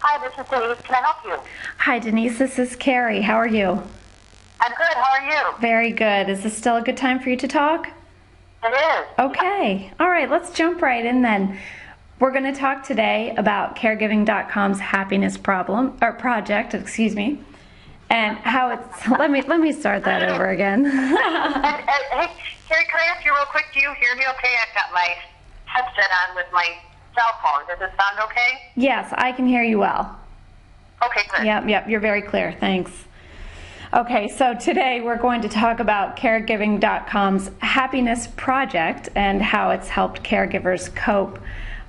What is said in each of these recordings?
Hi, this is Denise. Can I help you? Hi, Denise. This is Carrie. How are you? I'm good. How are you? Very good. Is this still a good time for you to talk? It is. Okay. All right. Let's jump right in then. We're going to talk today about Caregiving.com's happiness project, and how it's. Let me start that over again. Hey, Carrie, can I ask you real quick? Do you hear me okay? I've got my headset on with my cell phone. Does it sound okay? Yes, I can hear you well. Okay, good. Yep. You're very clear. Thanks. Okay, so today we're going to talk about Caregiving.com's happiness project and how it's helped caregivers cope.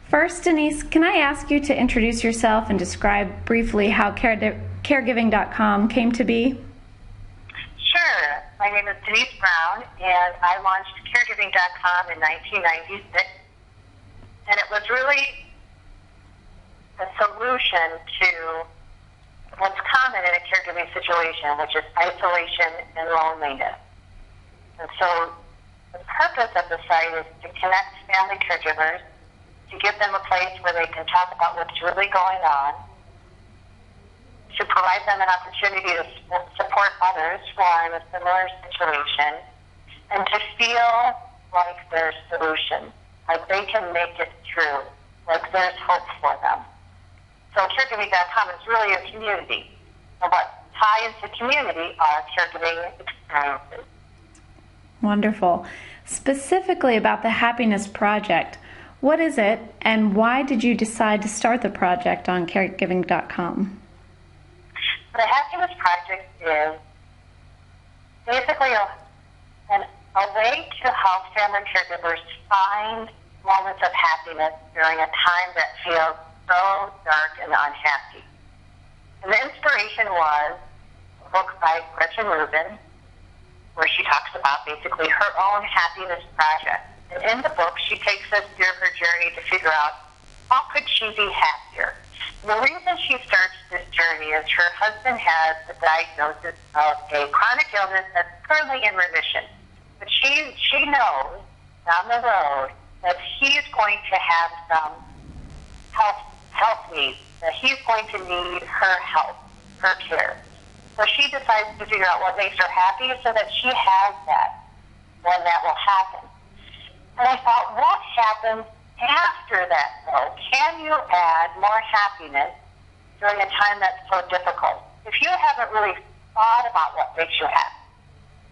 First, Denise, can I ask you to introduce yourself and describe briefly how Caregiving.com came to be? Sure. My name is Denise Brown, and I launched Caregiving.com in 1996. And it was really a solution to what's common in a caregiving situation, which is isolation and loneliness. And so the purpose of the site is to connect family caregivers, to give them a place where they can talk about what's really going on, to provide them an opportunity to support others who are in a similar situation, and to feel like there's solutions, like they can make it through, like there's hope for them. So Caregiving.com is really a community. And what ties the community are caregiving experiences. Wonderful. Specifically about the Happiness Project, what is it and why did you decide to start the project on Caregiving.com? The Happiness Project is basically a way to help family caregivers find moments of happiness during a time that feels so dark and unhappy. And the inspiration was a book by Gretchen Rubin, where she talks about basically her own happiness project. And in the book, she takes us through her journey to figure out how could she be happier. And the reason she starts this journey is her husband has a diagnosis of a chronic illness that's currently in remission. But she knows down the road that he's going to have some health needs, that he's going to need her help, her care. So she decides to figure out what makes her happy so that she has that when that will happen. And I thought, what happens after that, though? Can you add more happiness during a time that's so difficult? If you haven't really thought about what makes you happy,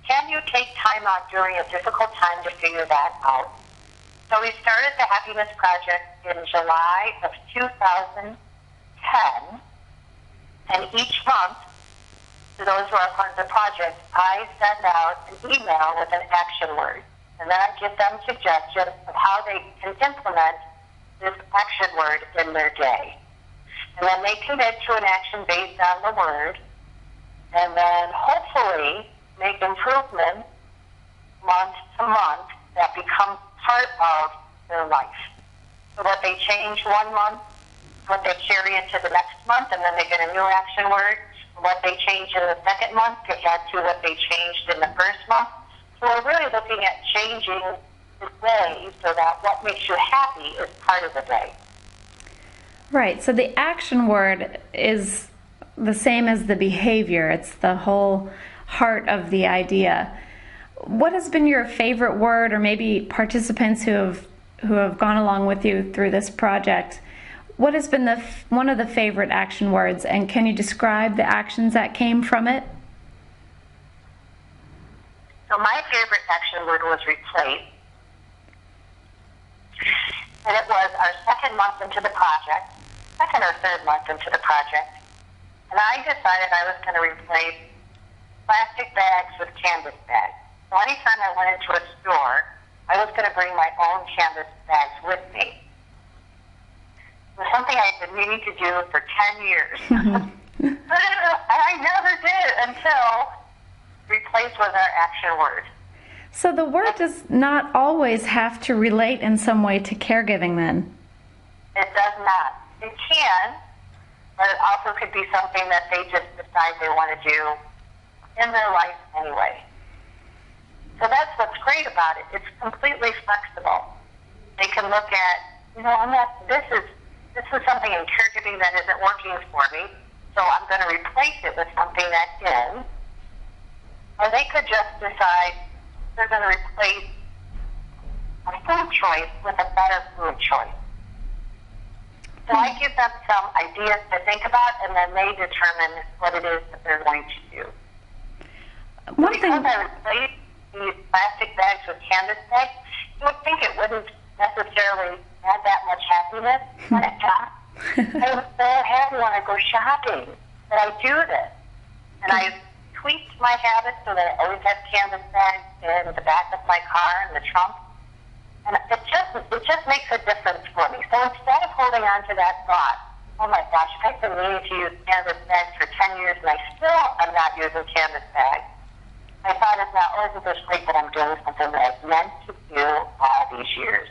can you take time out during a difficult time to figure that out? So we started the Happiness Project in July of 2010, and each month, to those who are part of the project, I send out an email with an action word, and then I give them suggestions of how they can implement this action word in their day. And then they commit to an action based on the word, and then hopefully make improvements month to month that become part of their life. So what they change one month, what they carry into the next month, and then they get a new action word. What they change in the second month to add to what they changed in the first month. So we're really looking at changing the day so that what makes you happy is part of the day. Right, so the action word is the same as the behavior. It's the whole heart of the idea. What has been your favorite word, or maybe participants who have gone along with you through this project? What has been one of the favorite action words, and can you describe the actions that came from it? So my favorite action word was replace. And it was our second month into the project, second or third month into the project. And I decided I was going to replace plastic bags with canvas bags. So anytime I went into a store, I was going to bring my own canvas bags with me. It was something I had been meaning to do for 10 years. I never did until replaced with our action word. So the word does not always have to relate in some way to caregiving then? It does not. It can, but it also could be something that they just decide they want to do in their life anyway. So that's what's great about it. It's completely flexible. They can look at, this is something in caregiving that isn't working for me, so I'm going to replace it with something that is. Or they could just decide they're going to replace a food choice with a better food choice. So I give them some ideas to think about, and then they determine what it is that they're going to do. Because I replace these plastic bags with canvas bags, you would think it wouldn't necessarily add that much happiness, but it does. I was so happy when I go shopping that I do this. And I tweaked my habits so that I always have canvas bags in the back of my car in the trunk. And it just makes a difference for me. So instead of holding on to that thought, oh my gosh, I've been meaning to use canvas bags for 10 years and I still am not using canvas bags, I thought it's not, isn't this great that I'm doing something that I've meant to do all these years?